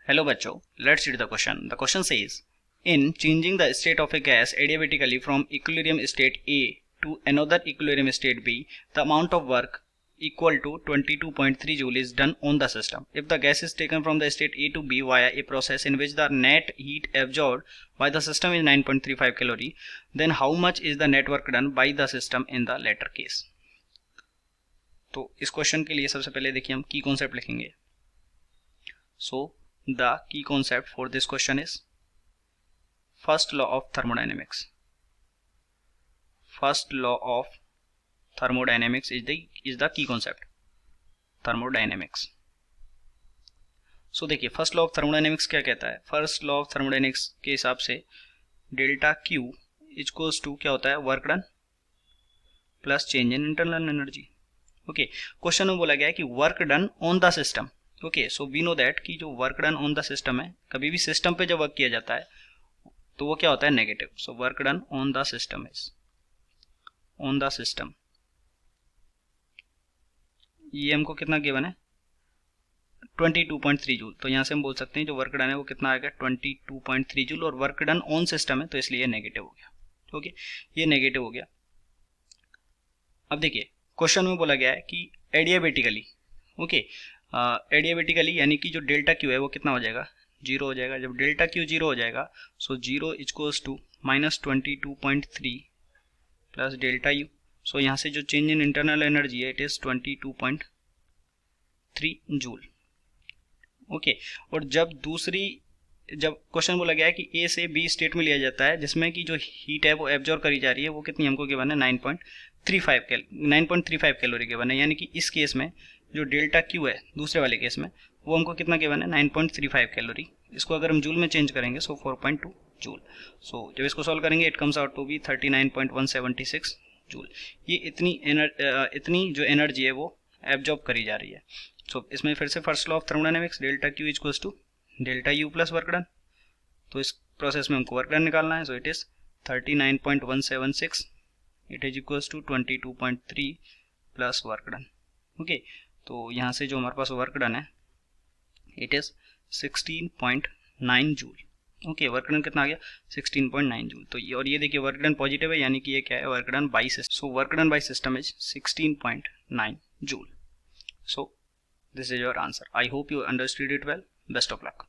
Hello बच्चों, let's read the question. The question says, in changing the state of a gas adiabatically from equilibrium state A to another equilibrium state B, the amount of work equal to 22.3 joule is done on the system. If the gas is taken from the state A to B via a process in which the net heat absorbed by the system is 9.35 calorie, then how much is the net work done by the system in the latter case? तो इस question के लिए सबसे पहले देखिए हम की concept लिखेंगे. So the key concept for this question is first law of thermodynamics. First law of thermodynamics is the key concept. Thermodynamics. So देखिए फर्स्ट लॉ ऑफ थर्मोडायनेमिक्स क्या कहता है. फर्स्ट लॉ ऑफ थर्मोडायनेमिक्स के हिसाब से delta q equals to क्या होता है, work done plus change in internal energy. Okay, question में बोला गया है कि work done on the system. Okay, so we know that कि जो work done on the system है, कभी भी सिस्टम पे जब वर्क किया जाता है तो वो क्या होता है, negative. So work done on the system is on the system. ये हमको कितना गिवन है, 22.3 जूल. तो यहाँ से हम बोल सकते हैं जो वर्क डन है वो कितना आएगा, 22.3 जूल. और वर्क डन ऑन सिस्टम है तो इसलिए नेगेटिव हो गया. ओके, ये नेगेटिव हो गया. अब देखिए क्वेश्चन में बोला गया है कि एडियाबेटिकली, ओके, एडियाबेटिकली यानी कि जो डेल्टा क्यू है वो कितना हो जाएगा, जीरो हो जाएगा. जब डेल्टा क्यू जीरो हो जाएगा so zero equals to -22.3 plus delta U. So यहाँ से जो चेंज इन इंटरनल एनर्जी है इट इज 22.3 जूल. ओके, और जब क्वेश्चन बोला गया है कि ए से बी स्टेट में लिया जाता है जिसमें कि जो हीट है वो एब्जॉर्ब करी जा रही है, वो कितनी हमको गिवन है, 9.35 कैलोरी गिवन है. यानी कि इस केस में जो डेल्टा क्यू है दूसरे वाले केस में वो हमको कितना गिवन है, 9.35 कैलोरी. इसको अगर हम जूल में चेंज करेंगे सो 4.2 जूल. सो जब इसको सॉल्व करेंगे it comes out to be 39.176 joule. ये इतनी जो एनर्जी है वो एब्जॉर्ब करी जा रही है. सो इसमें फिर से first law of thermodynamics, delta q equals to delta u plus work done. तो इस प्रोसेस में हमको वर्क डन निकालना है. So it is 39.176, it is equals to 22.3 plus work done. Okay, तो यहाँ से जो हमारे पास वर्क डन है it is 16.9 joule. Okay, work done कितना आ गया, 16.9 जूल. तो ये, और ये देखिए वर्क डन पॉजिटिव है यानी कि ये क्या है, work done by system. So work done by system is 16.9 joule. So this is your answer. I hope you understood it well. Best of luck.